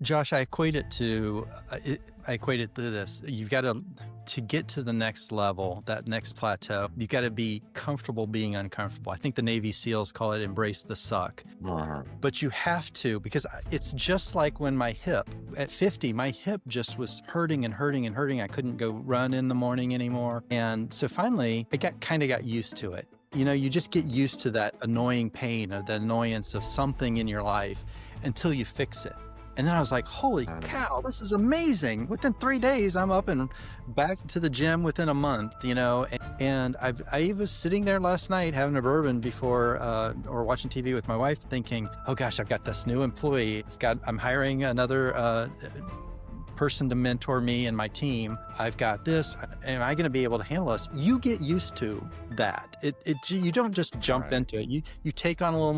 Josh, I equate it to this. You've got to get to the next level, that next plateau, you've got to be comfortable being uncomfortable. I think the Navy SEALs call it embrace the suck. Uh-huh. But you have to, because it's just like when my hip, at 50, my hip just was hurting and hurting and hurting. I couldn't go run in the morning anymore. And so finally, I got used to it. You just get used to that annoying pain or the annoyance of something in your life until you fix it. And then I was like, holy cow, this is amazing. Within 3 days, I'm up and back to the gym within a month, and I was sitting there last night having a bourbon before, or watching TV with my wife thinking, oh gosh, I've got this new employee. I'm hiring another person to mentor me and my team. I've got this. Am I going to be able to handle this? You get used to that. You don't just jump into it. You take on a little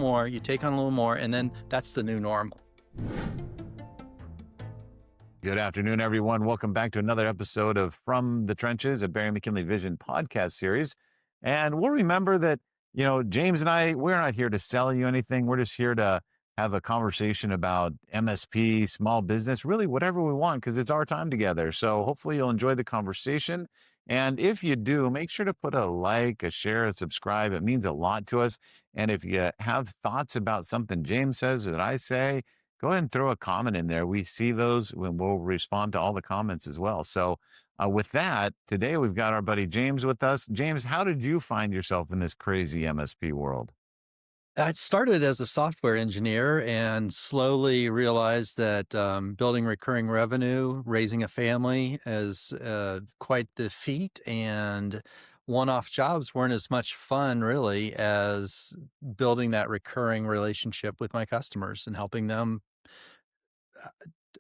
more, and then that's the new normal. Good afternoon, everyone. Welcome back to another episode of From the Trenches, a Bering McKinley Vision podcast series. And we'll remember that, James and I, we're not here to sell you anything. We're just here to have a conversation about MSP, small business, really whatever we want, because it's our time together. So hopefully you'll enjoy the conversation. And if you do, make sure to put a like, a share, a subscribe. It means a lot to us. And if you have thoughts about something James says or that I say, go ahead and throw a comment in there. We see those when we'll respond to all the comments as well. So with that, today we've got our buddy James with us. James, how did you find yourself in this crazy MSP world? I started as a software engineer and slowly realized that building recurring revenue, raising a family is quite the feat, and one-off jobs weren't as much fun really as building that recurring relationship with my customers and helping them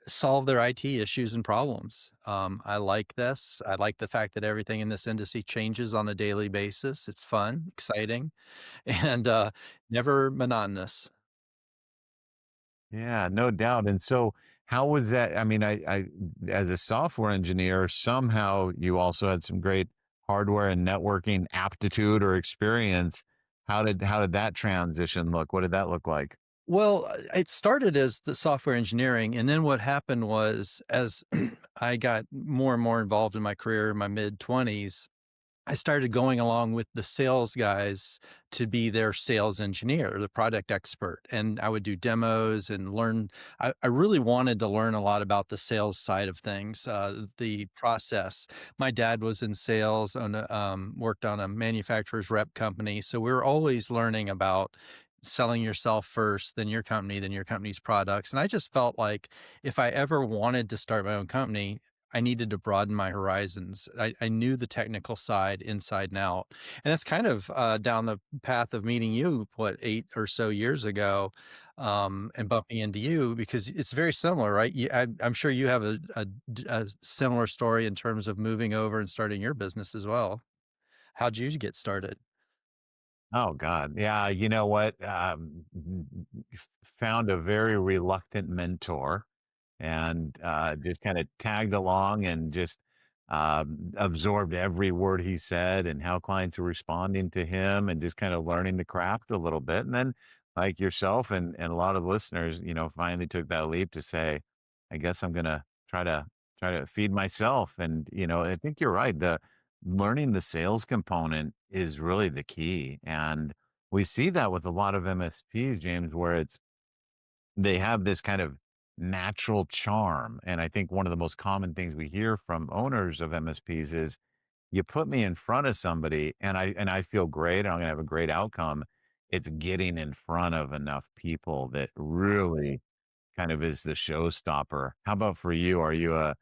solve their IT issues and problems. I like this. I like the fact that everything in this industry changes on a daily basis. It's fun, exciting, and never monotonous. Yeah, no doubt. And so how was that? I mean, I as a software engineer, somehow you also had some great hardware and networking aptitude or experience. How did that transition look? What did that look like? Well, it started as the software engineering, and then what happened was as I got more and more involved in my career in my mid-20s, I started going along with the sales guys to be their sales engineer, the product expert. And I would do demos and learn. I really wanted to learn a lot about the sales side of things, the process. My dad was in sales, worked on a manufacturer's rep company. So we were always learning about selling yourself first, then your company, then your company's products. And I just felt like if I ever wanted to start my own company, I needed to broaden my horizons. I knew the technical side inside and out. And that's kind of down the path of meeting you, 8 or so years ago, and bumping into you, because it's very similar, right? I'm sure you have a similar story in terms of moving over and starting your business as well. How'd you get started? Oh God. Yeah. You know what? Found a very reluctant mentor and just kind of tagged along and just absorbed every word he said and how clients were responding to him and just kind of learning the craft a little bit. And then like yourself and a lot of listeners, finally took that leap to say, I guess I'm gonna try to feed myself. And, I think you're right. The learning the sales component is really the key. And we see that with a lot of MSPs, James, where they have this kind of natural charm. And I think one of the most common things we hear from owners of MSPs is you put me in front of somebody and I feel great, I'm gonna have a great outcome. It's getting in front of enough people that really kind of is the showstopper. How about for you? Are you a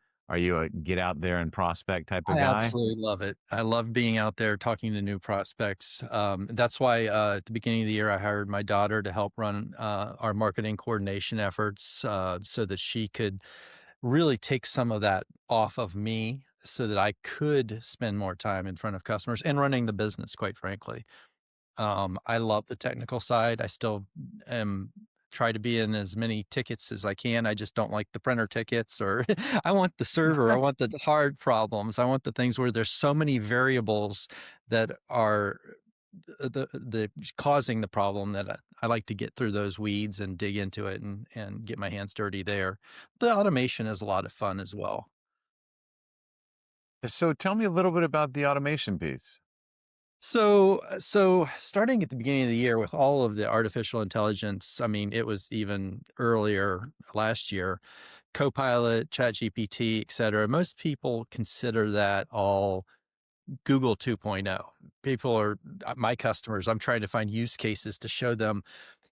get out there and prospect type of I guy? absolutely love it. I love being out there talking to new prospects. That's why at the beginning of the year, I hired my daughter to help run our marketing coordination efforts, so that she could really take some of that off of me so that I could spend more time in front of customers and running the business, quite frankly. I love the technical side. I still am try to be in as many tickets as I can. I just don't like the printer tickets, or I want the server. I want the hard problems. I want the things where there's so many variables that are the causing the problem that I like to get through those weeds and dig into it and get my hands dirty there. The automation is a lot of fun as well. So tell me a little bit about the automation piece. So starting at the beginning of the year with all of the artificial intelligence, I mean, it was even earlier last year, Copilot, ChatGPT, et cetera. Most people consider that all Google 2.0. People are my customers. I'm trying to find use cases to show them,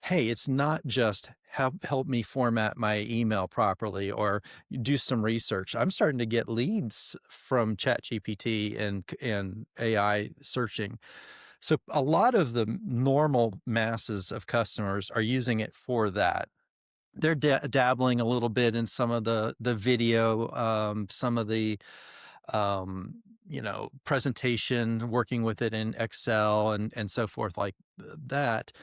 hey, it's not just help me format my email properly or do some research. I'm starting to get leads from ChatGPT and AI searching. So a lot of the normal masses of customers are using it for that. They're dabbling a little bit in some of the video, some of the presentation, working with it in Excel and so forth like that.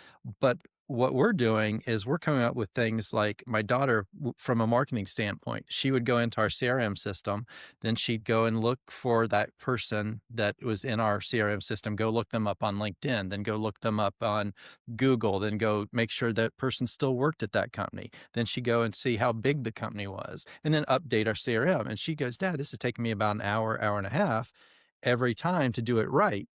But what we're doing is we're coming up with things like my daughter, from a marketing standpoint, she would go into our CRM system, then she'd go and look for that person that was in our CRM system, go look them up on LinkedIn, then go look them up on Google, then go make sure that person still worked at that company. Then she'd go and see how big the company was and then update our CRM. And she goes, Dad, this is taking me about an hour, hour and a half every time to do it right.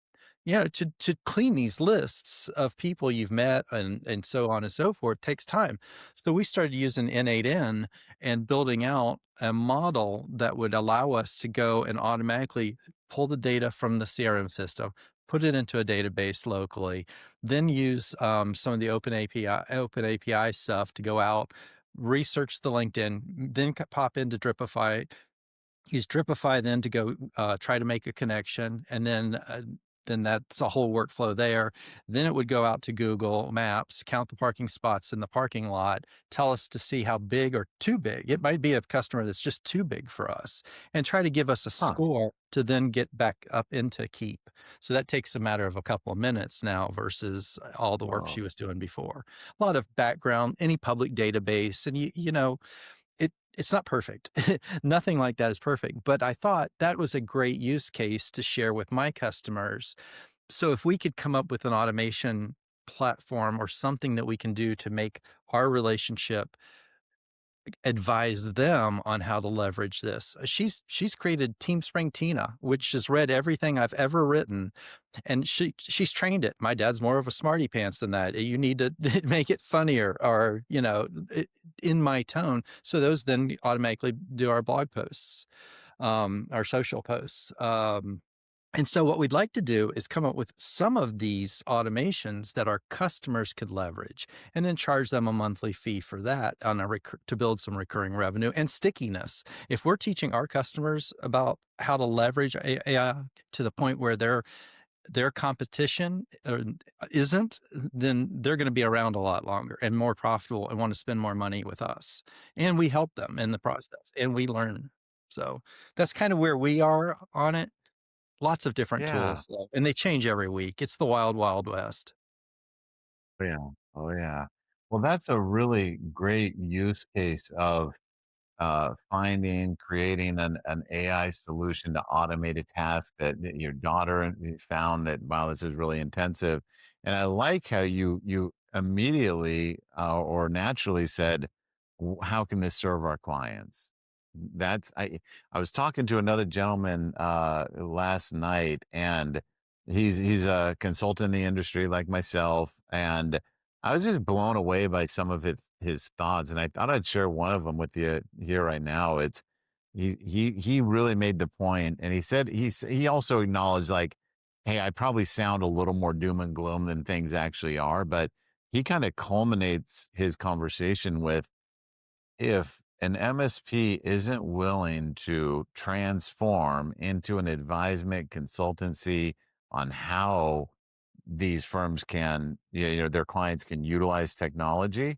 To clean these lists of people you've met and so on and so forth takes time. So we started using N8N and building out a model that would allow us to go and automatically pull the data from the CRM system, put it into a database locally, then use some of the open API stuff to go out, research the LinkedIn, then pop into Dripify, use Dripify then to go try to make a connection, and then that's a whole workflow there. Then it would go out to Google Maps, count the parking spots in the parking lot, tell us to see how big or too big. It might be a customer that's just too big for us, and try to give us a Huh. score to then get back up into keep. So that takes a matter of a couple of minutes now versus all the work Whoa. she was doing before. A lot of background, any public database, and it's not perfect. Nothing like that is perfect, but I thought that was a great use case to share with my customers. So if we could come up with an automation platform or something that we can do to make our relationship advise them on how to leverage this. She's created Teamspring Tina, which has read everything I've ever written, and she's trained it. My dad's more of a smarty pants than that. You need to make it funnier or in my tone. So those then automatically do our blog posts, our social posts. And so what we'd like to do is come up with some of these automations that our customers could leverage and then charge them a monthly fee for that on to build some recurring revenue and stickiness. If we're teaching our customers about how to leverage AI to the point where their competition isn't, then they're going to be around a lot longer and more profitable and want to spend more money with us. And we help them in the process and we learn. So that's kind of where we are on it. Lots of different Yeah. tools, though, and they change every week. It's the wild, wild west. Oh, yeah. Oh, yeah. Well, that's a really great use case of finding, creating an AI solution to automate a task that your daughter found that, wow, this is really intensive. And I like how you immediately or naturally said, how can this serve our clients? That's I was talking to another gentleman last night, and he's a consultant in the industry like myself, and I was just blown away by some of his thoughts, and I thought I'd share one of them with you here right now. It's he really made the point, and he said he also acknowledged like, hey, I probably sound a little more doom and gloom than things actually are, but he kind of culminates his conversation with, if an MSP isn't willing to transform into an advisement consultancy on how these firms can, their clients can utilize technology,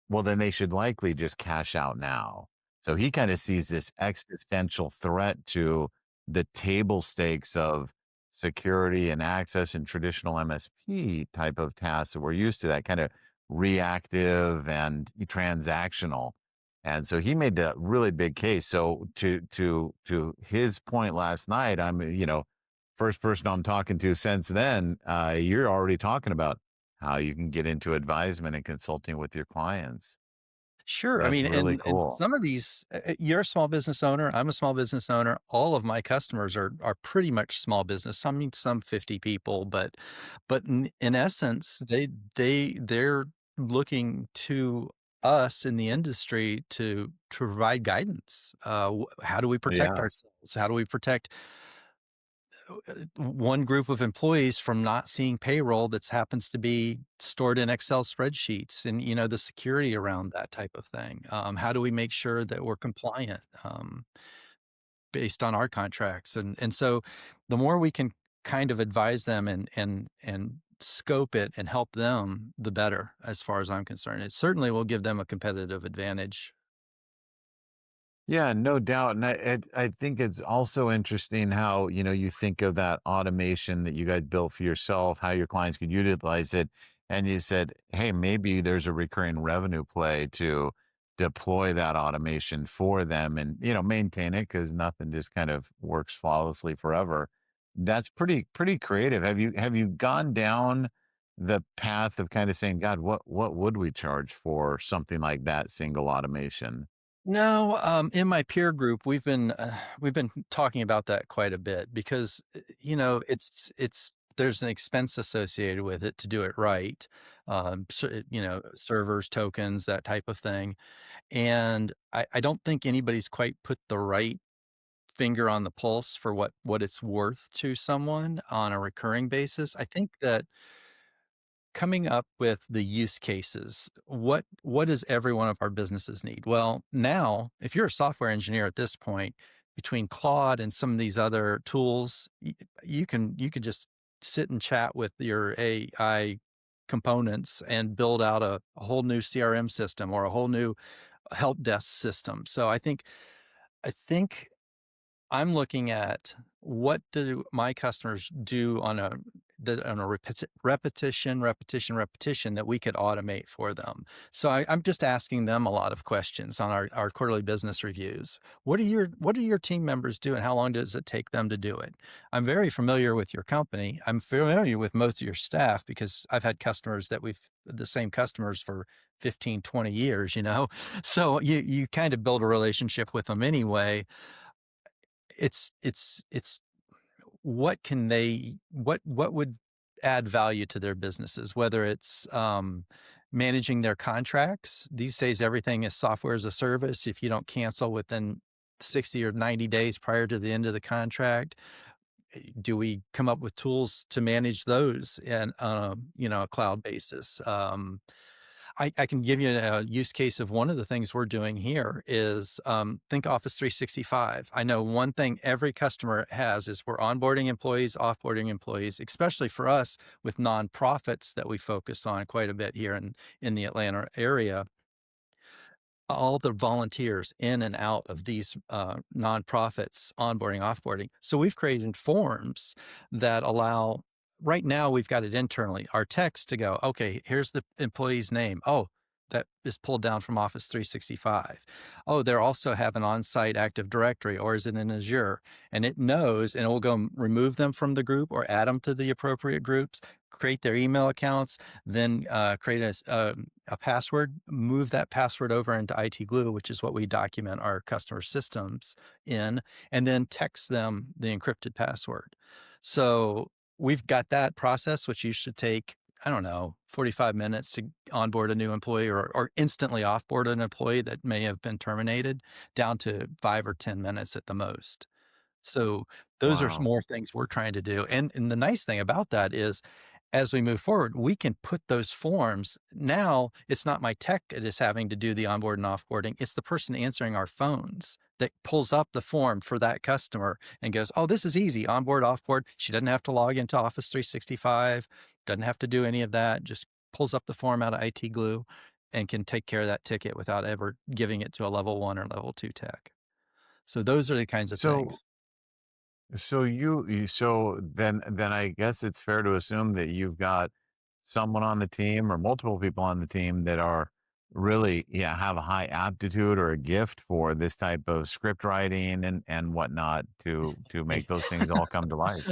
well, then they should likely just cash out now. So he kind of sees this existential threat to the table stakes of security and access in traditional MSP type of tasks that we're used to, that kind of reactive and transactional. And so he made that really big case. So to his point last night, I'm first person I'm talking to since then. You're already talking about how you can get into advisement and consulting with your clients. Sure. I That's mean, really and cool. some of these, you're a small business owner. I'm a small business owner. All of my customers are pretty much small business. I mean, some 50 people, but in essence, they're looking to us in the industry to provide guidance. How do we protect Yeah. ourselves? How do we protect one group of employees from not seeing payroll that happens to be stored in Excel spreadsheets and, the security around that type of thing. How do we make sure that we're compliant based on our contracts? And so the more we can kind of advise them and scope it and help them, the better, as far as I'm concerned. It certainly will give them a competitive advantage. Yeah, no doubt. And I think it's also interesting how, you think of that automation that you guys built for yourself, how your clients could utilize it. And you said, hey, maybe there's a recurring revenue play to deploy that automation for them and, maintain it because nothing just kind of works flawlessly forever. That's pretty creative. Have you gone down the path of kind of saying, God, what would we charge for something like that single automation? No, in my peer group, we've been talking about that quite a bit because it's there's an expense associated with it to do it right, servers, tokens, that type of thing, and I don't think anybody's quite put the right finger on the pulse for what it's worth to someone on a recurring basis. I think that coming up with the use cases. What does every one of our businesses need? Well, now, if you're a software engineer at this point, between Claude and some of these other tools, you can just sit and chat with your AI components and build out a whole new CRM system or a whole new help desk system. So I think I'm looking at what do my customers do on a repetition that we could automate for them. So I'm just asking them a lot of questions on our quarterly business reviews. What do your team members do, and how long does it take them to do it? I'm very familiar with your company. I'm familiar with most of your staff because I've had customers that we've the same customers for 15, 20 years, So you kind of build a relationship with them anyway. It's what can they what would add value to their businesses, whether it's managing their contracts. These days everything is software as a service. If you don't cancel within 60 or 90 days prior to the end of the contract, do we come up with tools to manage those in a cloud basis? I can give you a use case of one of the things we're doing here is think Office 365. I know one thing every customer has is we're onboarding employees, offboarding employees, especially for us with nonprofits that we focus on quite a bit here in the Atlanta area. All the volunteers in and out of these nonprofits, onboarding, offboarding. So we've created forms that allow. Right now, we've got it internally. Our text to go, okay, here's the employee's name. Oh, that is pulled down from Office 365. Oh, they also have an on-site Active Directory, or is it in Azure? And it knows, and it will go remove them from the group or add them to the appropriate groups, create their email accounts, then create a password, move that password over into IT Glue, which is what we document our customer systems in, and then text them the encrypted password. So we've got that process, which used to take, I don't know, 45 minutes to onboard a new employee or instantly offboard an employee that may have been terminated, down to 5 or 10 minutes at the most. So those are Wow. more things we're trying to do. And the nice thing about that is as we move forward, we can put those forms. Now it's not my tech that is having to do the onboard and offboarding. It's the person answering our phones that pulls up the form for that customer and goes, oh, this is easy. Onboard, offboard. She doesn't have to log into Office 365, doesn't have to do any of that. Just pulls up the form out of IT Glue and can take care of that ticket without ever giving it to a level one or level two tech. So those are the kinds of So things. so then I guess it's fair to assume that you've got someone on the team or multiple people on the team that are really, yeah, have a high aptitude or a gift for this type of script writing and whatnot to make those things all come to life.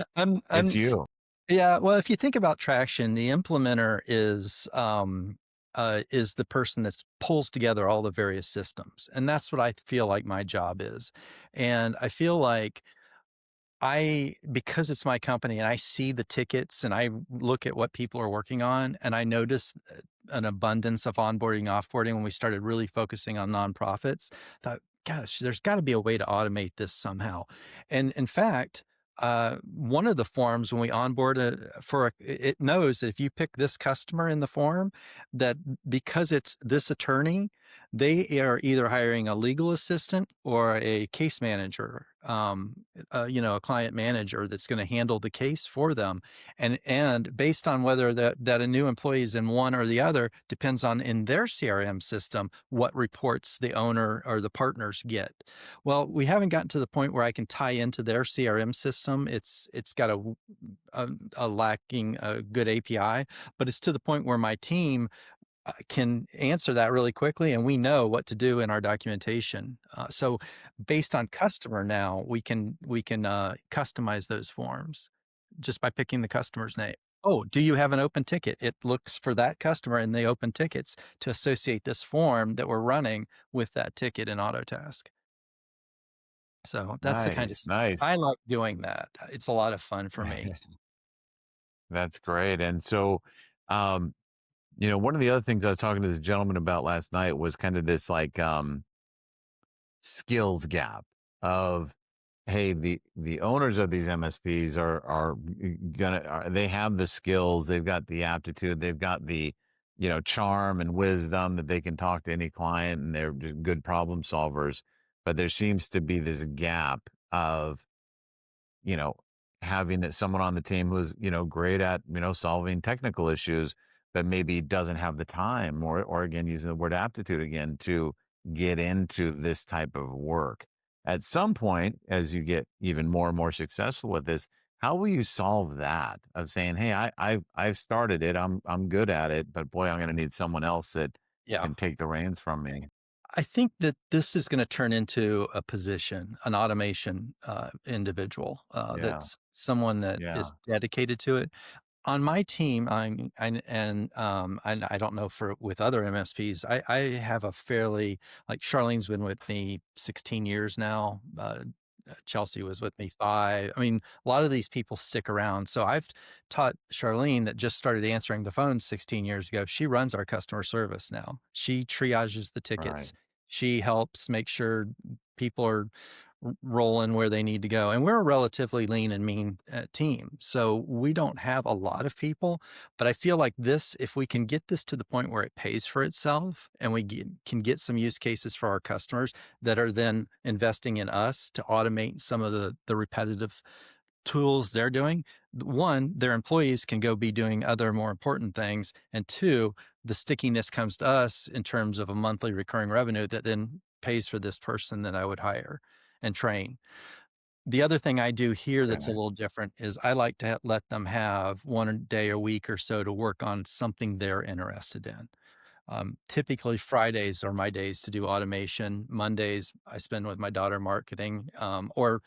It's I'm you. Yeah, well, if you think about traction, the implementer is the person that pulls together all the various systems, and that's what I feel like my job is. And I feel like because it's my company and I see the tickets and I look at what people are working on, and I notice an abundance of onboarding, offboarding when we started really focusing on nonprofits. Thought, gosh, there's got to be a way to automate this somehow. And in fact, one of the forms when we onboard it knows that if you pick this customer in the form, that because it's this attorney, they are either hiring a legal assistant or a case manager, a client manager that's going to handle the case for them. And based on whether that a new employee is in one or the other depends on in their CRM system what reports the owner or the partners get. Well, we haven't gotten to the point where I can tie into their CRM system. It's got a lacking a good API, but it's to the point where my team can answer that really quickly, and we know what to do in our documentation. So based on customer now, we can customize those forms just by picking the customer's name. Oh, do you have an open ticket? It looks for that customer in the open tickets to associate this form that we're running with that ticket in Autotask. So that's the kind of Nice, nice. I like doing that. It's a lot of fun for me. That's great. And so, um, one of the other things I was talking to this gentleman about last night was kind of this like skills gap of, hey, the owners of these MSPs they have the skills, they've got the aptitude, they've got the charm and wisdom that they can talk to any client, and they're just good problem solvers. But there seems to be this gap of you know, having that someone on the team who's, great at, solving technical issues, but maybe doesn't have the time or again, using the word aptitude again to get into this type of work. At some point, as you get even more and more successful with this, how will you solve that of saying, hey, I've started it, I'm good at it, but boy, I'm gonna need someone else that Yeah. can take the reins from me. I think that this is going to turn into a position, an automation individual Yeah. that's someone that is Yeah. dedicated to it. On my team, I don't know for with other MSPs, I have a fairly like Charlene's been with me 16 years now. Chelsea was with me 5. I mean, a lot of these people stick around. So I've taught Charlene that just started answering the phone 16 years ago. She runs our customer service now. She triages the Right. tickets. She helps make sure people are rolling where they need to go. And we're a relatively lean and mean team. So we don't have a lot of people, but I feel like this, if we can get this to the point where it pays for itself and can get some use cases for our customers that are then investing in us to automate some of the repetitive tools they're doing. One, their employees can go be doing other more important things. And two, the stickiness comes to us in terms of a monthly recurring revenue that then pays for this person that I would hire and train. The other thing I do here that's a Okay. little different is I like to let them have one day a week or so to work on something they're interested in. Typically, Fridays are my days to do automation. Mondays I spend with my daughter marketing, or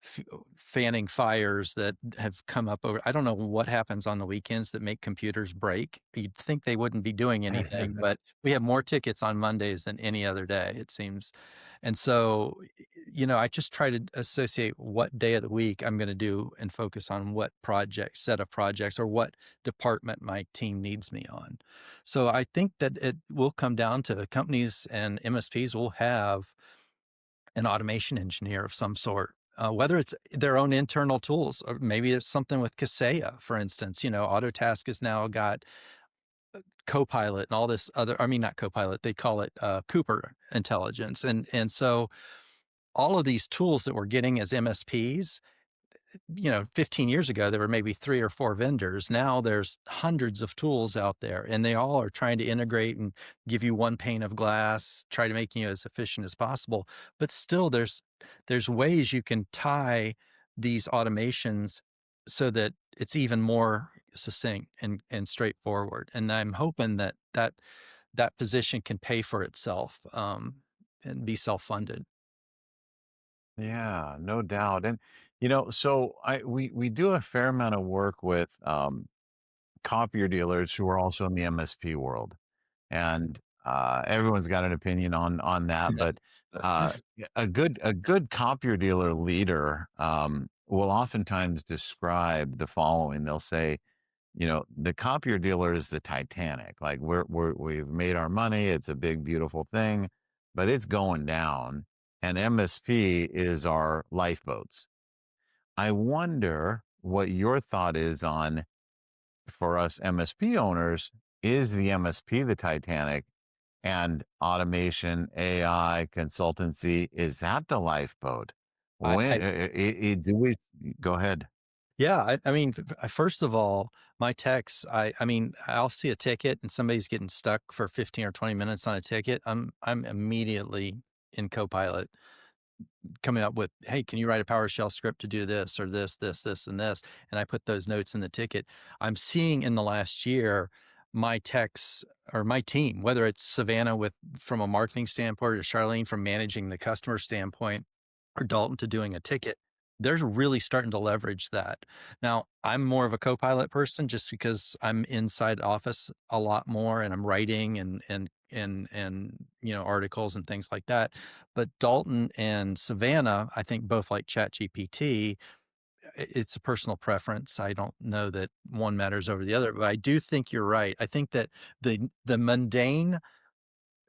f fanning fires that have come up over I don't know what happens on the weekends that make computers break. You'd think they wouldn't be doing anything, but we have more tickets on Mondays than any other day, it seems. And so, I just try to associate what day of the week I'm gonna do and focus on what set of projects or what department my team needs me on. So I think that it will come down to companies and MSPs will have an automation engineer of some sort, whether it's their own internal tools, or maybe it's something with Kaseya, for instance. Autotask has now got Copilot and all this other. I mean, not Copilot; they call it Cooper Intelligence, and so all of these tools that we're getting as MSPs 15 years ago, there were maybe 3 or 4 vendors. Now there's hundreds of tools out there, and they all are trying to integrate and give you one pane of glass, try to make you as efficient as possible. But still, there's ways you can tie these automations so that it's even more succinct and straightforward. And I'm hoping that that position can pay for itself, and be self-funded. Yeah, no doubt. And so we do a fair amount of work with copier dealers who are also in the MSP world. And everyone's got an opinion on that, but a good copier dealer leader will oftentimes describe the following. They'll say, the copier dealer is the Titanic. Like we've made our money. It's a big, beautiful thing, but it's going down. And MSP is our lifeboats. I wonder what your thought is on, for us MSP owners, is the MSP the Titanic, and automation, AI, consultancy, is that the lifeboat? I Do we go ahead? Yeah, I mean, first of all, my texts, I mean, I'll see a ticket and somebody's getting stuck for 15 or 20 minutes on a ticket. I'm immediately in Copilot coming up with, "Hey, can you write a PowerShell script to do this or this, and this?" And I put those notes in the ticket. I'm seeing in the last year my techs or my team, whether it's Savannah with from a marketing standpoint or Charlene from managing the customer standpoint or Dalton to doing a ticket, they're really starting to leverage that. Now, I'm more of a Copilot person just because I'm inside Office a lot more and I'm writing and articles and things like that. But Dalton and Savannah, I think both like ChatGPT. It's a personal preference. I don't know that one matters over the other, but I do think you're right. I think that the mundane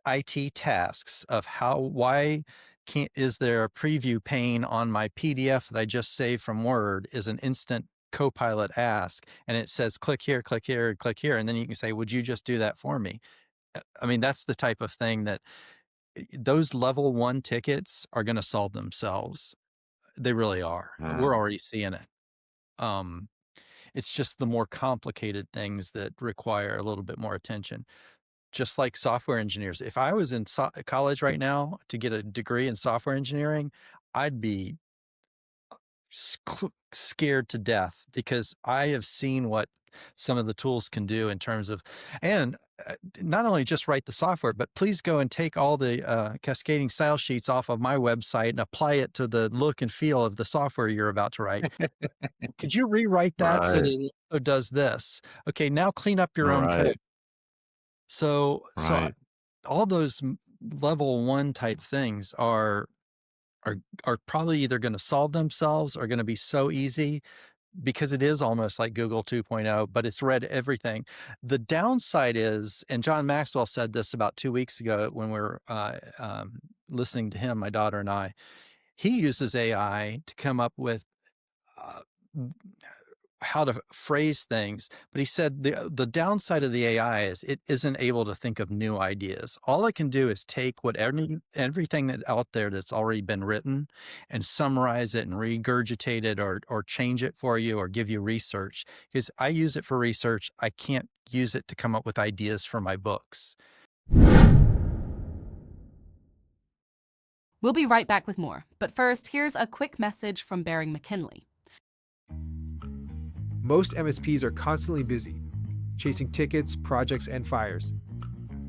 IT tasks of why can't is there a preview pane on my PDF that I just saved from Word is an instant Copilot ask, and it says click here, click here, click here, and then you can say, "Would you just do that for me?" I mean, that's the type of thing that those level 1 tickets are gonna solve themselves. They really are. We're Mm. already seeing it. Um, it's just the more complicated things that require a little bit more attention. Just like software engineers. If I was in college right now to get a degree in software engineering, I'd be scared to death because I have seen what some of the tools can do in terms of, and not only just write the software, but please go and take all the cascading style sheets off of my website and apply it to the look and feel of the software you're about to write. Could you rewrite that so that Right, it also does this? Okay, now clean up your own code. right, So right. all those level 1 type things are are probably either gonna solve themselves or gonna be so easy because it is almost like Google 2.0, but it's read everything. The downside is, and John Maxwell said this about 2 weeks ago when we were, listening to him, my daughter and I. He uses AI to come up with, uh, how to phrase things, but he said the downside of the AI is it isn't able to think of new ideas. All it can do is take everything that's out there that's already been written and summarize it and regurgitate it or change it for you or give you research. Because I use it for research, I can't use it to come up with ideas for my books. We'll be right back with more, but first, here's a quick message from Bering McKinley. Most MSPs are constantly busy, chasing tickets, projects, and fires.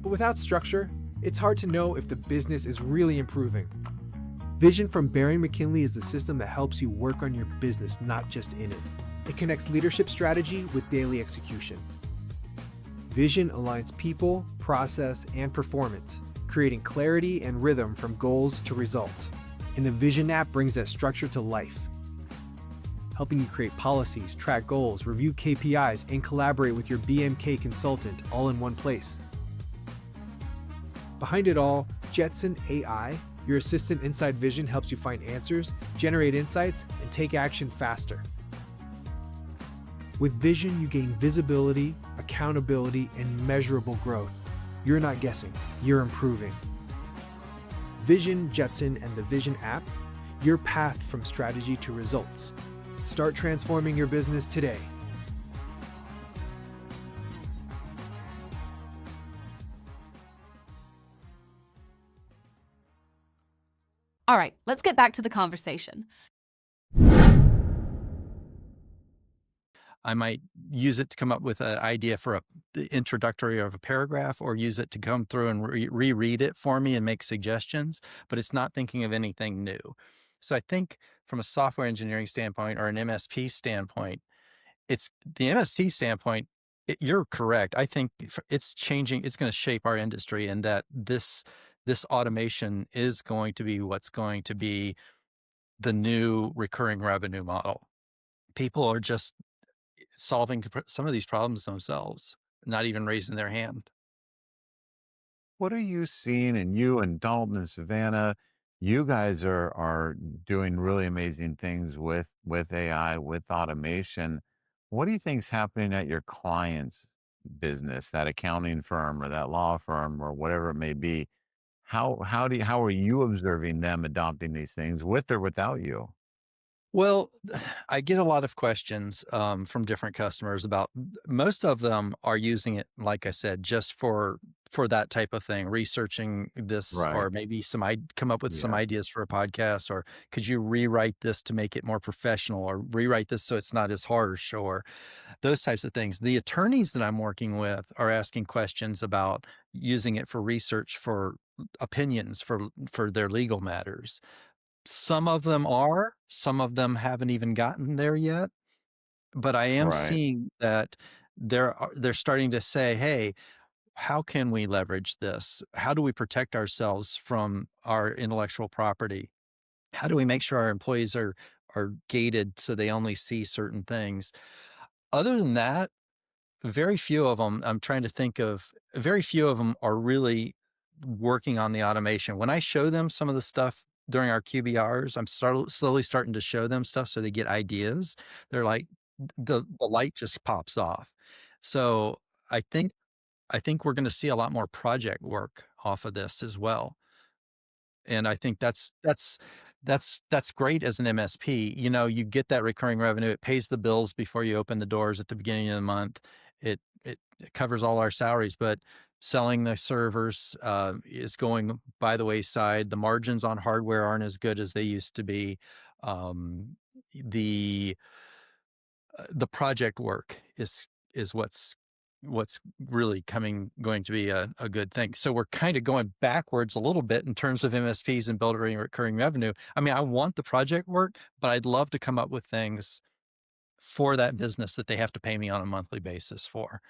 But without structure, it's hard to know if the business is really improving. Vision from Bering McKinley is the system that helps you work on your business, not just in it. It connects leadership strategy with daily execution. Vision aligns people, process, and performance, creating clarity and rhythm from goals to results. And the Vision app brings that structure to life, helping you create policies, track goals, review KPIs, and collaborate with your BMK consultant all in one place. Behind it all, Jetson AI, your assistant inside Vision, helps you find answers, generate insights, and take action faster. With Vision, you gain visibility, accountability, and measurable growth. You're not guessing, you're improving. Vision, Jetson, and the Vision app, your path from strategy to results. Start transforming your business today. All right, let's get back to the conversation. I might use it to come up with an idea for the introductory of a paragraph, or use it to come through and reread it for me and make suggestions, but it's not thinking of anything new. So I think from a software engineering standpoint or an MSP standpoint, it's the MSP standpoint. You're correct. I think it's changing. It's going to shape our industry, and that this automation is going to be what's going to be the new recurring revenue model. People are just solving some of these problems themselves, not even raising their hand. What are you seeing? And you and Dalton and Savannah, you guys are doing really amazing things with AI, with automation. What do you think's happening at your client's business, that accounting firm or that law firm or whatever it may be? How are you observing them adopting these things with or without you? Well, I get a lot of questions from different customers about, most of them are using it, like I said, just for that type of thing, researching this, Right. or maybe come up with some Yeah. ideas for a podcast, or could you rewrite this to make it more professional, or rewrite this so it's not as harsh, or those types of things. The attorneys that I'm working with are asking questions about using it for research, for opinions, for their legal matters. Some of them are, some of them haven't even gotten there yet, but I am Right. seeing that they're starting to say, "Hey, how can we leverage this? How do we protect ourselves from our intellectual property? How do we make sure our employees are gated so they only see certain things?" Other than that, very few of them, I'm trying to think of, very few of them are really working on the automation. When I show them some of the stuff during our QBRs, I'm slowly starting to show them stuff so they get ideas. They're like, the light just pops off. So I think I think we're going to see a lot more project work off of this as well. And I think that's great as an MSP. You know, you get that recurring revenue. It pays the bills before you open the doors at the beginning of the month. It covers all our salaries, but selling the servers is going by the wayside. The margins on hardware aren't as good as they used to be. Um, the the project work is what's really going to be a good thing. So we're kind of going backwards a little bit in terms of MSPs and building recurring revenue. I mean, I want the project work, but I'd love to come up with things for that business that they have to pay me on a monthly basis for,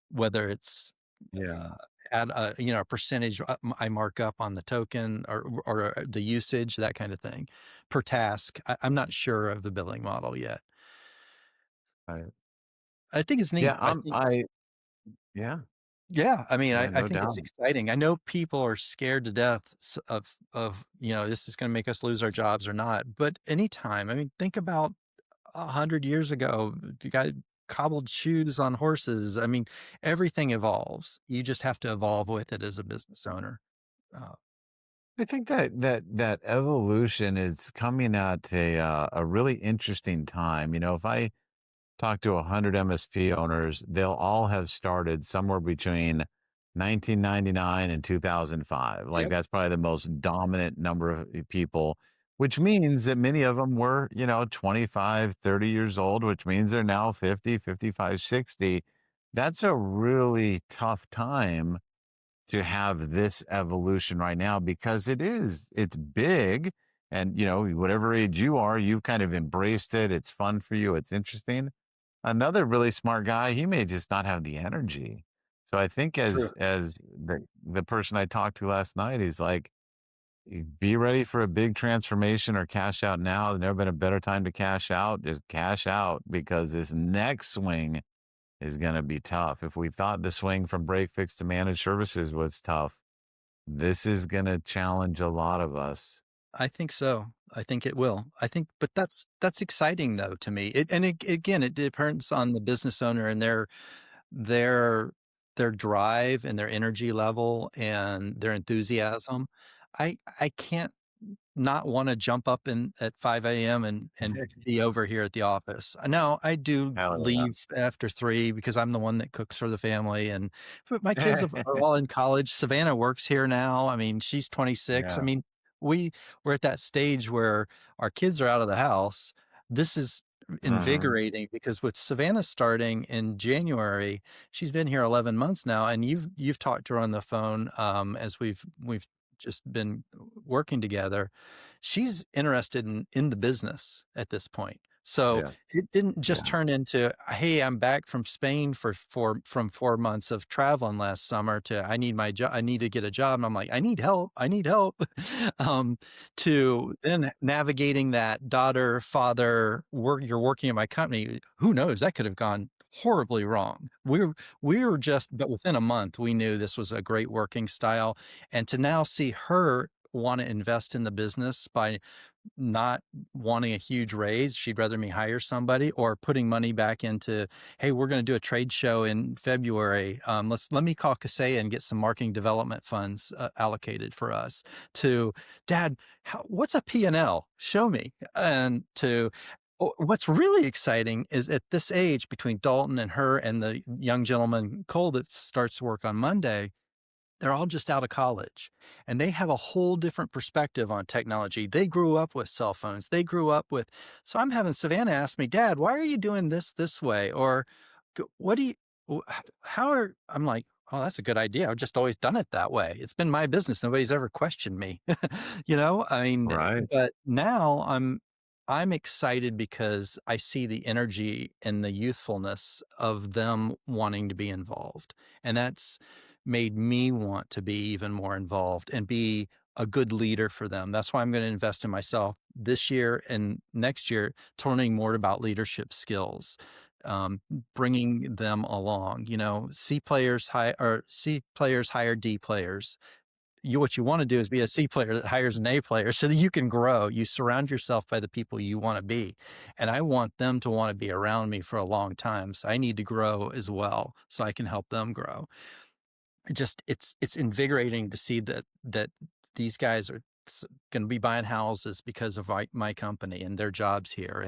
whether it's Yeah. uh, add a percentage I mark up on the token, or the usage, that kind of thing per task. I'm not sure of the billing model yet. Right. I think it's Yeah. neat. Yeah. Yeah, I mean, Yeah. I No think it's doubt. exciting. I know people are scared to death of, this is going to make us lose our jobs or not. But anytime, I mean, think about 100 years ago, you got cobbled shoes on horses. I mean, everything evolves. You just have to evolve with it as a business owner. Uh, I think that evolution is coming at a really interesting time. If I talk to 100 MSP owners, they'll all have started somewhere between 1999 and 2005. Like yep, that's probably the most dominant number of people, which means that many of them were, 25, 30 years old, which means they're now 50, 55, 60. That's a really tough time to have this evolution right now because it's big. And, whatever age you are, you've kind of embraced it. It's fun for you. It's interesting. Another really smart guy, he may just not have the energy. So I think true. as the person I talked to last night, he's like, be ready for a big transformation or cash out now. There's never been a better time to cash out. Just cash out because this next swing is going to be tough. If we thought the swing from break fix to managed services was tough, this is going to challenge a lot of us. I think so. I think it will. But that's exciting though to me. Again, it depends on the business owner and their their drive and their energy level and their enthusiasm. I can't not wanna jump up at 5 AM and be over here at the office. No, I do Hell leave after 3 because I'm the one that cooks for the family, but my kids yeah. are all in college. Savannah works here now. I mean, she's 26. I Yeah. mean, we're at that stage where our kids are out of the house. This is Mhm. invigorating because with Savannah starting in January, she's been here 11 months now, and you've talked to her on the phone, as we've just been working together. She's interested in the business at this point. So Yeah. it didn't just Yeah. turn into, "Hey, I'm back from Spain from 4 months of traveling last summer," to, I need to get a job." And I'm like, "I need help. I need help." Um, to then navigating that daughter, father, you're working at my company. Who knows? That could have gone horribly wrong. We were just, but within a month, we knew this was a great working style. And to now see her want to invest in the business by not wanting a huge raise. She'd rather me hire somebody, or putting money back into, "Hey, we're going to do a trade show in February. Let me call Kaseya and get some marketing development funds allocated for us." To, "Dad, what's a P&L? Show me." And to, what's really exciting is at this age, between Dalton and her and the young gentleman Cole that starts to work on Monday, they're all just out of college, and they have a whole different perspective on technology. They grew up with cell phones. They grew up with, so I'm having Savannah ask me, "Dad, why are you doing this way?" Or, "What do you, how are," I'm like, "Oh, that's a good idea. I've just always done it that way. It's been my business. Nobody's ever questioned me." I mean, Right. but now I'm excited because I see the energy and the youthfulness of them wanting to be involved. And that's made me want to be even more involved and be a good leader for them. That's why I'm going to invest in myself this year and next year, learning more about leadership skills, bringing them along. C players hire D players. What you want to do is be a C player that hires an A player so that you can grow. You surround yourself by the people you want to be. And I want them to want to be around me for a long time. So I need to grow as well so I can help them grow. It's invigorating to see that these guys are going to be buying houses because of my company and their jobs here,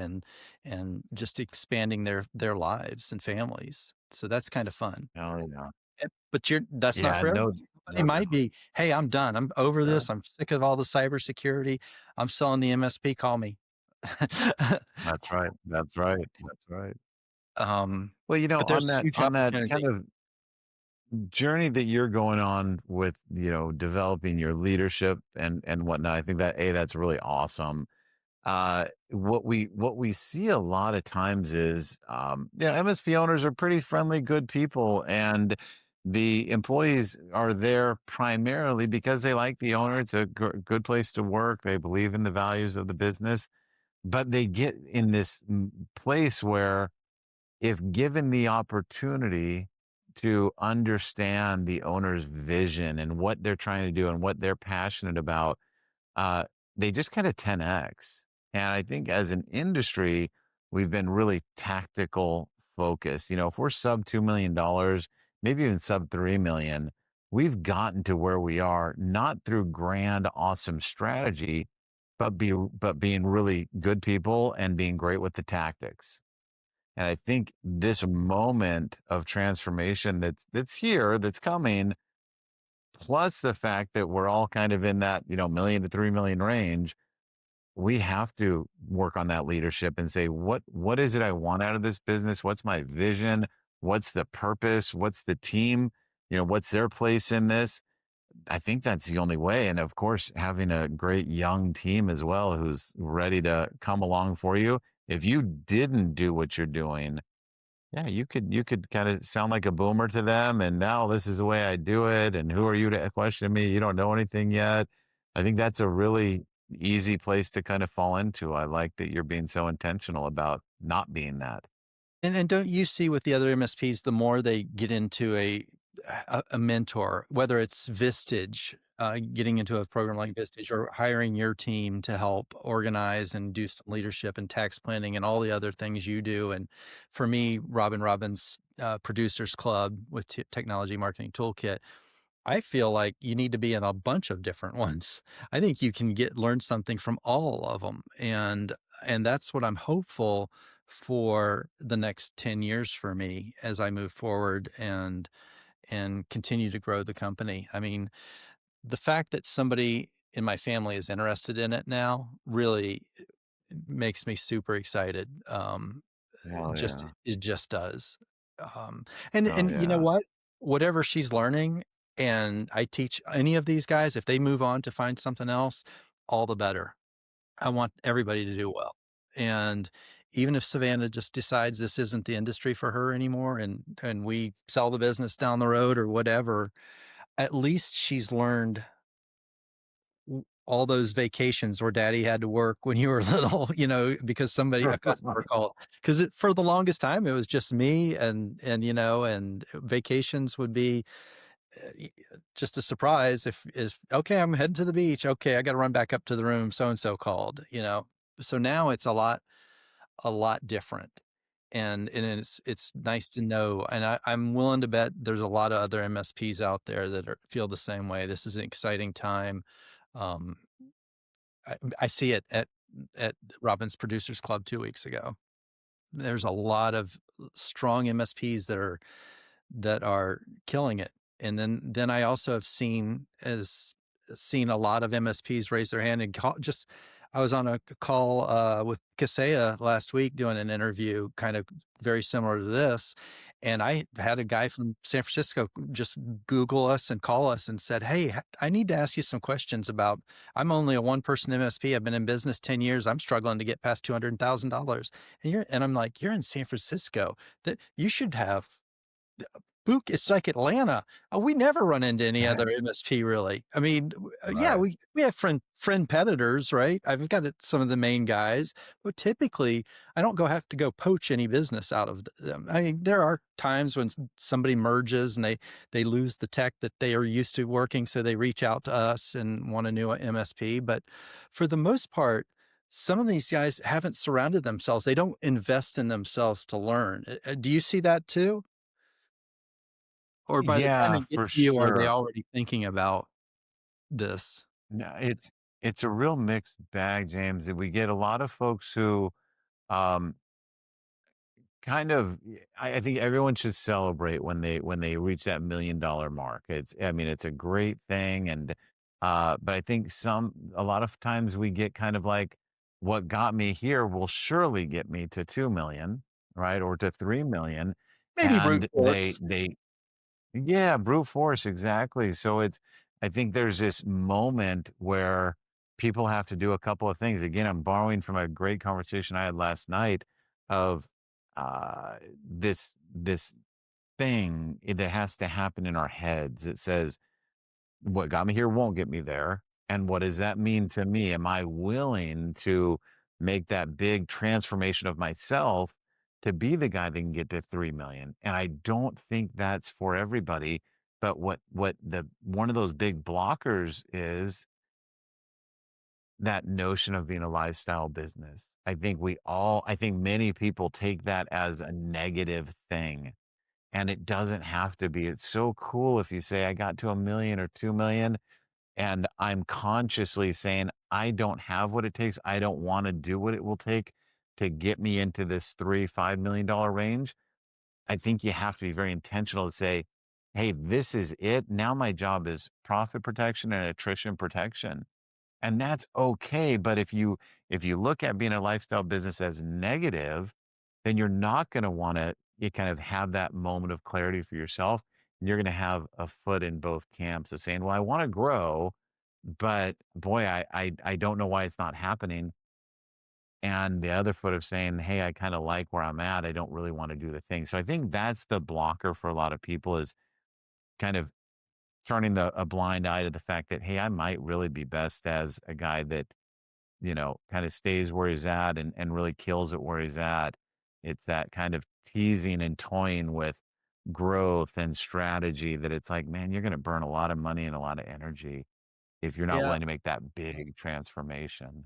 and just expanding their lives and families. So that's kind of fun. Oh, yeah. But that's not Yeah, for no, everybody. Somebody no might doubt. be, "Hey, I'm done. I'm over Yeah, this. I'm sick of all the cybersecurity. I'm selling the MSP. Call me." that's right. That's right. That's right. um, Well, but on there's that huge on that kind opportunity. of journey that you're going on with, developing your leadership and whatnot, I think that that's really awesome. What we see a lot of times is, MSP owners are pretty friendly, good people, and the employees are there primarily because they like the owner. It's a good place to work. They believe in the values of the business, but they get in this place where, if given the opportunity to understand the owner's vision and what they're trying to do and what they're passionate about, uh, they just kind of 10x. And I think as an industry, we've been really tactical focused. If we're sub $2 million, maybe even sub 3 million, we've gotten to where we are not through grand, awesome strategy, but being really good people and being great with the tactics. And I think this moment of transformation that's here, that's coming, plus the fact that we're all kind of in that, 1 million to 3 million range, we have to work on that leadership and say, what is it I want out of this business? What's my vision? What's the purpose? What's the team? What's their place in this? I think that's the only way. And of course, having a great young team as well who's ready to come along for you. If you didn't do what you're doing, yeah, you could kind of sound like a boomer to them, and now this is the way I do it, and who are you to question me? You don't know anything yet. I think that's a really easy place to kind of fall into. I like that you're being so intentional about not being that. And don't you see with the other MSPs, the more they get into a mentor, whether it's Vistage, getting into a program like Vistage, or hiring your team to help organize and do some leadership and tax planning and all the other things you do. And for me, Robin Robbins' Producers Club with Technology Marketing Toolkit, I feel like you need to be in a bunch of different ones. I think you can learn something from all of them, and that's what I'm hopeful for the next 10 years for me as I move forward and continue to grow the company. I mean, the fact that somebody in my family is interested in it now really makes me super excited. Oh Just yeah. it just does. And Oh you know yeah. what? Whatever she's learning, and I teach any of these guys, if they move on to find something else, all the better. I want everybody to do well. And even if Savannah just decides this isn't the industry for her anymore, and we sell the business down the road or whatever, at least she's learned all those vacations where daddy had to work when you were little, because a customer called. Because for the longest time, it was just me, and vacations would be just a surprise if, okay, I'm heading to the beach. Okay, I got to run back up to the room. So and so called. So now it's a lot different. And it's nice to know. And I'm willing to bet there's a lot of other MSPs out there that feel the same way. This is an exciting time. Um, I see it at Robin's Producers Club 2 weeks ago. There's a lot of strong MSPs that are killing it. And then I also have seen a lot of MSPs raise their hand and I was on a call with Kaseya last week doing an interview kind of very similar to this. And I had a guy from San Francisco just Google us and call us and said, "Hey, I need to ask you some questions about, I'm only a one person MSP. I've been in business 10 years. I'm struggling to get past $200,000. And I'm like, you're in San Francisco, that you should have it's like Atlanta. We never run into any other Right. MSP really. I mean, yeah, Right. we have friend competitors, right? I've got some of the main guys, but typically I don't have to go poach any business out of them. I mean, there are times when somebody merges and they lose the tech that they are used to working, so they reach out to us and want a new MSP. But for the most part, some of these guys haven't surrounded themselves. They don't invest in themselves to learn. Do you see that too? Or by the time Yeah, they get for to you, are they sure. already thinking about this? No, it's a real mixed bag, James. And we get a lot of folks who um kind of I think everyone should celebrate when they reach that $1 million mark. I mean, it's a great thing. And but I think a lot of times we get kind of like, what got me here will surely get me to 2 million, right? Or to 3 million. Maybe brute And force. yeah, brute force, exactly. So I think there's this moment where people have to do a couple of things. Again, I'm borrowing from a great conversation I had last night of uh, this thing that has to happen in our heads. It says, what got me here won't get me there. And what does that mean to me? Am I willing to make that big transformation of myself to be the guy that can get to 3 million? And I don't think that's for everybody. But what the one of those big blockers is that notion of being a lifestyle business. I think many people take that as a negative thing. And it doesn't have to be. It's so cool if you say, I got to 1 million or 2 million and I'm consciously saying, I don't have what it takes. I don't want to do what it will take to get me into this $3, $5 million range. I think you have to be very intentional to say, hey, this is it. Now my job is profit protection and attrition protection. And that's okay. But if you look at being a lifestyle business as negative, then you're not going to want to you kind of have that moment of clarity for yourself. And you're going to have a foot in both camps of saying, well, I want to grow, but boy, I don't know why it's not happening. And the other foot of saying, hey, I kind of like where I'm at. I don't really want to do the thing. So I think that's the blocker for a lot of people is kind of turning a blind eye to the fact that, hey, I might really be best as a guy that kind of stays where he's at and really kills it where he's at. It's that kind of teasing and toying with growth and strategy that it's like, man, you're going to burn a lot of money and a lot of energy if you're not Yeah. willing to make that big transformation.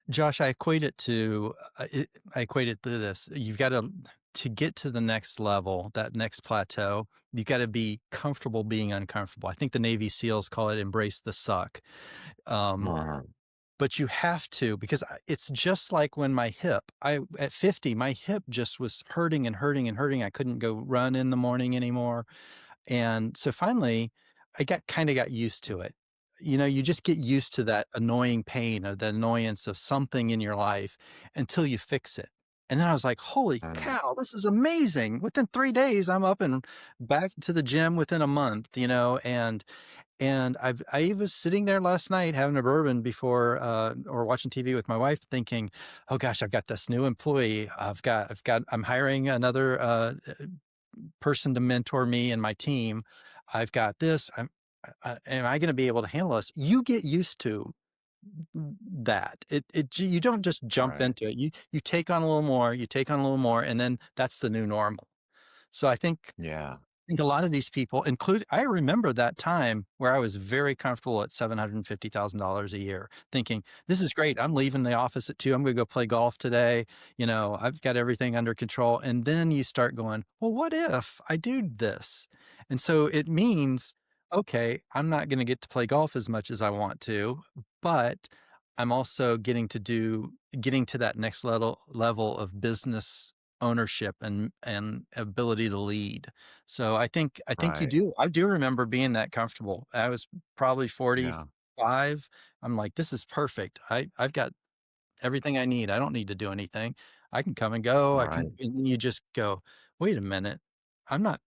Josh, I equate it to this. You've got to get to the next level, that next plateau, you got to be comfortable being uncomfortable. I think the Navy SEALs call it embrace the suck. Um, Mhm. but you have to, because it's just like when at 50, my hip just was hurting and hurting and hurting. I couldn't go run in the morning anymore. And so finally I got used to it. you just get used to that annoying pain or the annoyance of something in your life until you fix it. And then I was like, holy Mm, cow, this is amazing. Within 3 days, I'm up and back to the gym within a month, and I was sitting there last night having a bourbon before or watching TV with my wife thinking, oh gosh, I've got this new employee. I'm hiring another person to mentor me and my team. I've got this. Am I going to be able to handle this? You get used to that. You don't just jump right. into it. You take on a little more, you take on a little more, and then that's the new normal. So Yeah. I think a lot of these people include I remember that time where I was very comfortable at $750,000 a year, thinking, this is great. I'm leaving the office at 2. I'm going to go play golf today. I've got everything under control. And then you start going, well, what if I do this? And so it means, okay, I'm not going to get to play golf as much as I want to, but I'm also getting to that next level of business ownership and ability to lead. So I think Right. I do remember being that comfortable. I was probably Yeah. 45. I'm like, this is perfect. I've got everything I need. I don't need to do anything. I can come and go. Right. And then you just go, wait a minute. I'm not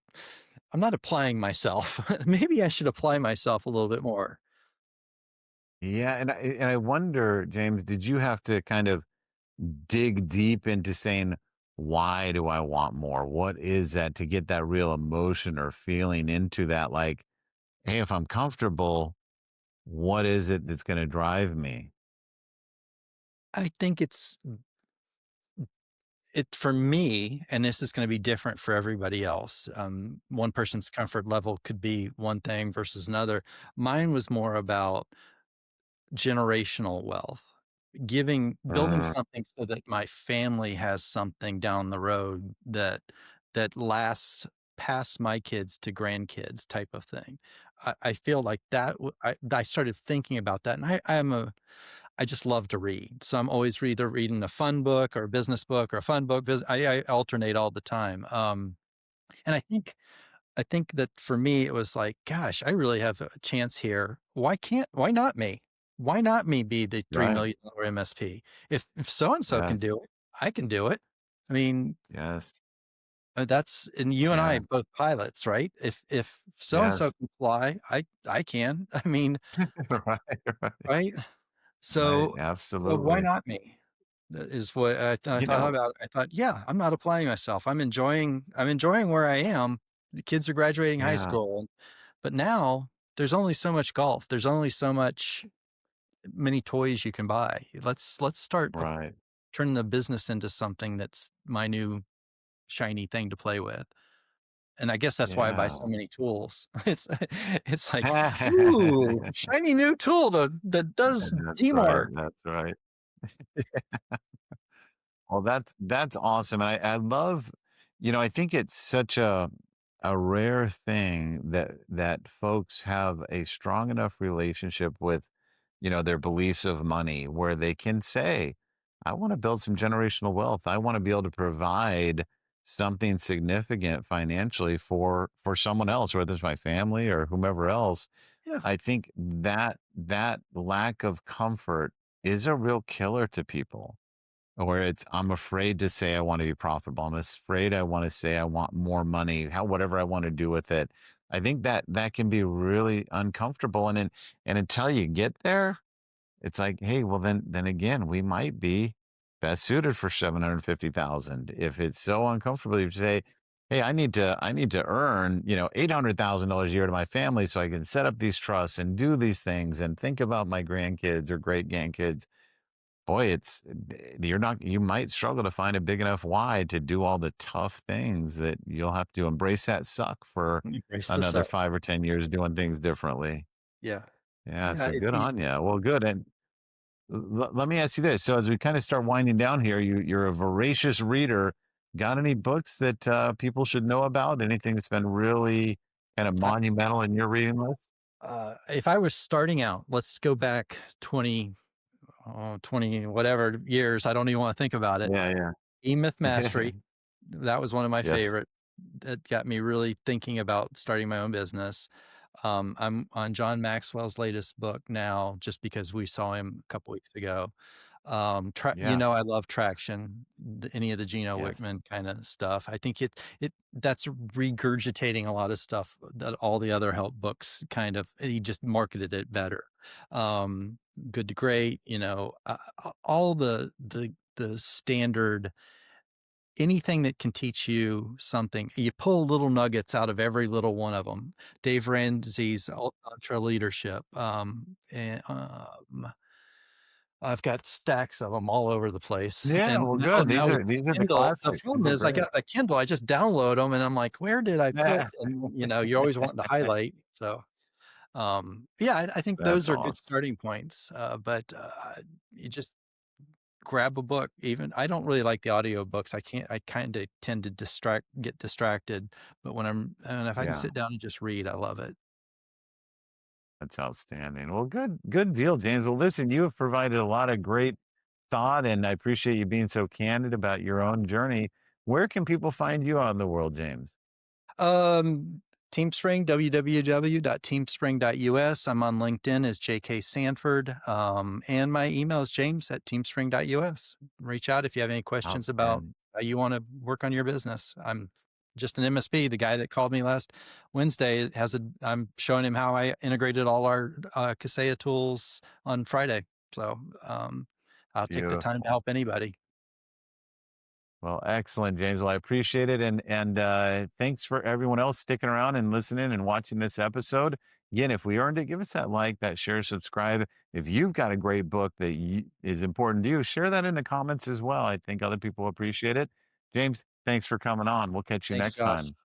I'm not applying myself. Maybe I should apply myself a little bit more. Yeah. And I wonder, James, did you have to kind of dig deep into saying, why do I want more? What is that to get that real emotion or feeling into that? Like, hey, if I'm comfortable, what is it that's going to drive me? I think it for me, and this is going to be different for everybody else. One person's comfort level could be one thing versus another. Mine was more about generational wealth, building Mm, something so that my family has something down the road that lasts past my kids to grandkids type of thing. I feel like I started thinking about that, and I just love to read. So I'm always either reading a fun book or a business book or a fun book. I alternate all the time. And I think that for me, it was like, gosh, I really have a chance here. Why not me? Why not me be the $3 right. million MSP? If so and so can Yes. do it, I can do it. I mean, Yes. and you and I Yeah. both pilots, right? If so and so Yes. can fly, I can. I mean, Right. Right. right? Right. So why Absolutely. not me? That is what I You thought know, about. I thought, yeah, I'm not applying myself. I'm enjoying where I am. The kids are graduating high yeah. school, but now there's only so much golf. There's only so much many toys you can buy. Let's start Right. turning the business into something that's my new shiny thing to play with. And I guess that's why I buy Yeah. so many tools. It's like, ooh, shiny new tool that does That's right. teamwork. That's right. Well, that's awesome, and I love, I think it's such a rare thing that folks have a strong enough relationship with, their beliefs of money where they can say, I want to build some generational wealth. I want to be able to provide something significant financially for someone else, whether it's my family or whomever else. Yeah. I think that lack of comfort is a real killer to people where it's I'm afraid to say I want to be profitable. I'm afraid I want to say I want more money, whatever I want to do with it. I think that can be really uncomfortable. And until you get there, it's like, hey, well then again, we might be best suited for 750,000. If it's so uncomfortable, you say, hey, I need to earn, $800,000 a year to my family so I can set up these trusts and do these things and think about my grandkids or great grandkids. Boy, you might struggle to find a big enough why to do all the tough things that you'll have to embrace that suck for Embrace the another suck. 5 or 10 years doing things differently. Yeah. Yeah, Yeah, so good on you. Well, good, and let me ask you this, so as we kinda start winding down here, you're a voracious reader. Got any books that, people should know about? Anything that's been really kinda I monumental in your reading list? if I was starting out, let's go back 20 whatever years, I don't even wanna think about it. Yeah, E-Myth yeah. Mastery, that was one of my Yes. favorite. That got me really thinking about starting my own business. I'm on John Maxwell's latest book now just because we saw him a couple weeks ago. Yeah. I love Traction, any of the Gino Yes. Wickman kind of stuff. I think it that's regurgitating a lot of stuff that all the other help books kind of, he just marketed it better. Good to Great, all the standard, anything that can teach you something. You pull little nuggets out of every little one of them. Dave Ramsey's Ultra Leadership, I've got stacks of them all over the place, Yeah. and Well, now good. now with These are the Kindle, the classics. These problem are is I great. got a Kindle, I just download them, and I'm like, "Where did I put," Yeah. and, you're always wanting to highlight, so, yeah, I think That's those are good awesome. starting points, but, you just grab a book. Even I don't really like the audio books. I kinda tend to get distracted, but and if I can Yeah. sit down and just read, I love it. That's outstanding. Well, good deal, James. Well, listen, you have provided a lot of great thought, and I appreciate you being so candid about your own journey. Where can people find you out in the world, James? Um, Teamspring, www.teamspring.us. I'm on LinkedIn as JK Sanford. And my email is james@teamspring.us. Reach out if you have any questions about Outstanding. how you want to work on your business. I'm just an MSP. The guy that called me last Wednesday I'm showing him how I integrated all our Kaseya tools on Friday. So I'll take the time to Beautiful. help anybody. Well, excellent, James. Well, I appreciate it, and thanks for everyone else sticking around and listening and watching this episode. Again, if we earned it, give us that like, that share, subscribe. If you've got a great book that is important to you, share that in the comments as well. I think other people appreciate it. James, thanks for coming on. We'll catch you Thanks, next Josh. time.